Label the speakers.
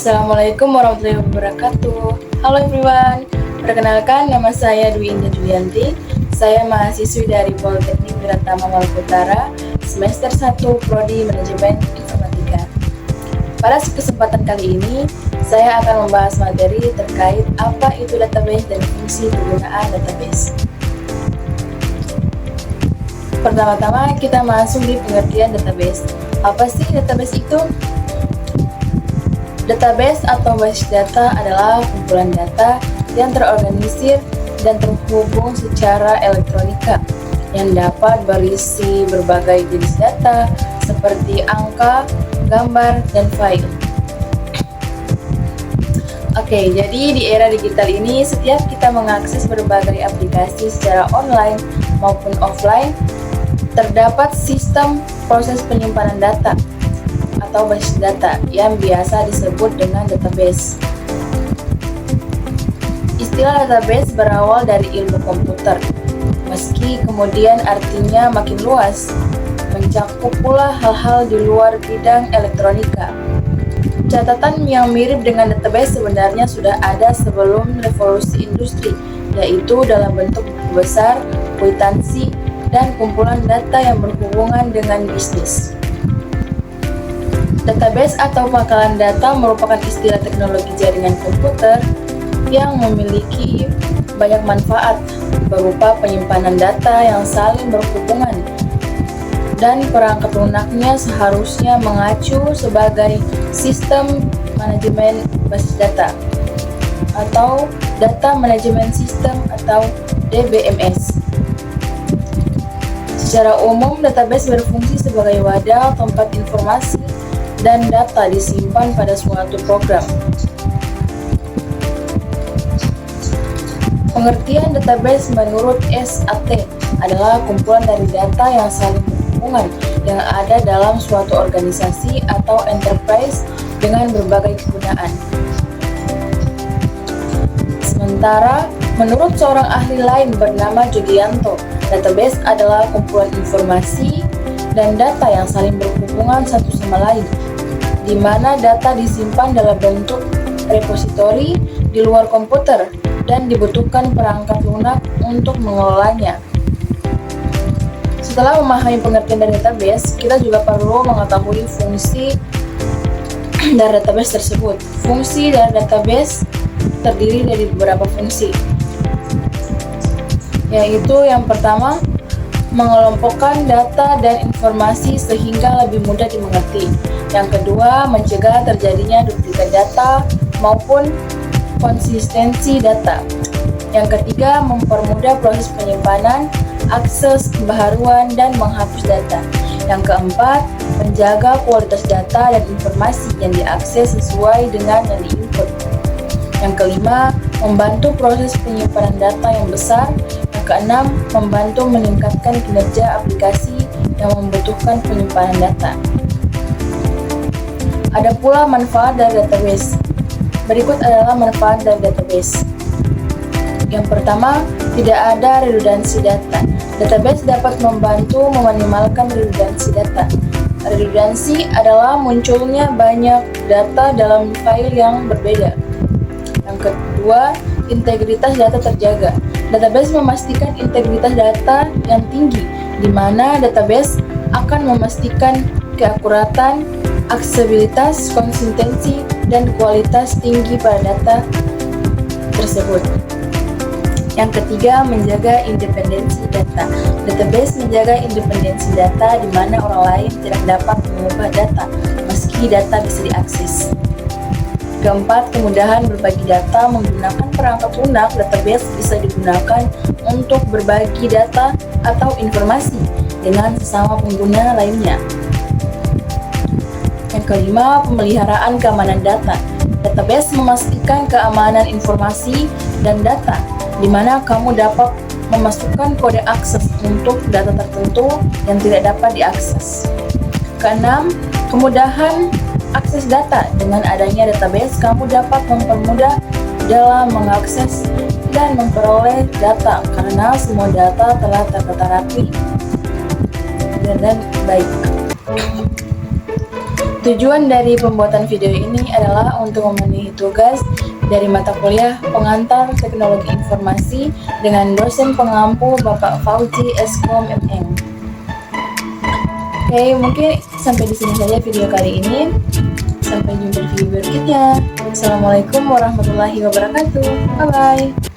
Speaker 1: Assalamualaikum warahmatullahi wabarakatuh. Halo everyone, perkenalkan nama saya Dwi Indah Julianti. Saya mahasiswi dari Politeknik Wiratama Maluku Utara, semester 1 Prodi Manajemen Informatika. Pada kesempatan kali ini, saya akan membahas materi terkait apa itu database dan fungsi penggunaan database. Pertama-tama kita masuk di pengertian database. Apa sih database itu? Database atau basis data adalah kumpulan data yang terorganisir dan terhubung secara elektronika yang dapat berisi berbagai jenis data seperti angka, gambar, dan file. Oke, jadi di era digital ini setiap kita mengakses berbagai aplikasi secara online maupun offline, terdapat sistem proses penyimpanan data atau basis data yang biasa disebut dengan database. Istilah database berawal dari ilmu komputer, meski kemudian artinya makin luas, mencakup pula hal-hal di luar bidang elektronika. Catatan yang mirip dengan database sebenarnya sudah ada sebelum revolusi industri, yaitu dalam bentuk buku besar, kwitansi, dan kumpulan data yang berhubungan dengan bisnis. Database atau pangkalan data merupakan istilah teknologi jaringan komputer yang memiliki banyak manfaat berupa penyimpanan data yang saling berhubungan, dan perangkat lunaknya seharusnya mengacu sebagai sistem manajemen basis data atau data management system atau DBMS. Secara umum, database berfungsi sebagai wadah tempat informasi dan data disimpan pada suatu program. Pengertian database menurut SAT adalah kumpulan dari data yang saling berhubungan yang ada dalam suatu organisasi atau enterprise dengan berbagai kegunaan. Sementara, menurut seorang ahli lain bernama Julianto, database adalah kumpulan informasi dan data yang saling berhubungan satu sama lain, di mana data disimpan dalam bentuk repositori di luar komputer dan dibutuhkan perangkat lunak untuk mengelolanya. Setelah memahami pengertian dari database, kita juga perlu mengetahui fungsi dari database tersebut. Fungsi dari database terdiri dari beberapa fungsi, yaitu yang pertama, mengelompokkan data dan informasi sehingga lebih mudah dimengerti. Yang kedua, mencegah terjadinya duplikat data maupun konsistensi data. Yang ketiga, mempermudah proses penyimpanan, akses pembaharuan, dan menghapus data. Yang keempat, menjaga kualitas data dan informasi yang diakses sesuai dengan yang diinput. Yang kelima, membantu proses penyimpanan data yang besar. Yang keenam, membantu meningkatkan kinerja aplikasi yang membutuhkan penyimpanan data. Ada pula manfaat dari database. Berikut adalah manfaat dari database. Yang pertama, tidak ada redundansi data. Database dapat membantu meminimalkan redundansi data. Redundansi adalah munculnya banyak data dalam file yang berbeda. Yang kedua, integritas data terjaga. Database memastikan integritas data yang tinggi, di mana database akan memastikan keakuratan, aksesibilitas, konsistensi, dan kualitas tinggi pada data tersebut. Yang ketiga, menjaga independensi data. Database menjaga independensi data di mana orang lain tidak dapat mengubah data meski data bisa diakses. Keempat, kemudahan berbagi data menggunakan perangkat lunak. Database bisa digunakan untuk berbagi data atau informasi dengan sesama pengguna lainnya. Yang kelima, pemeliharaan keamanan data. Database memastikan keamanan informasi dan data, di mana kamu dapat memasukkan kode akses untuk data tertentu yang tidak dapat diakses. Keenam, kemudahan akses data. Dengan adanya database, kamu dapat mempermudah dalam mengakses dan memperoleh data karena semua data telah tertata rapi dan baik. Tujuan dari pembuatan video ini adalah untuk memenuhi tugas dari mata kuliah pengantar teknologi informasi dengan dosen pengampu Bapak Fauzi Eskom MM. Oke, mungkin sampai di sini saja video kali ini. Sampai jumpa di video berikutnya. Assalamualaikum warahmatullahi wabarakatuh. Bye bye.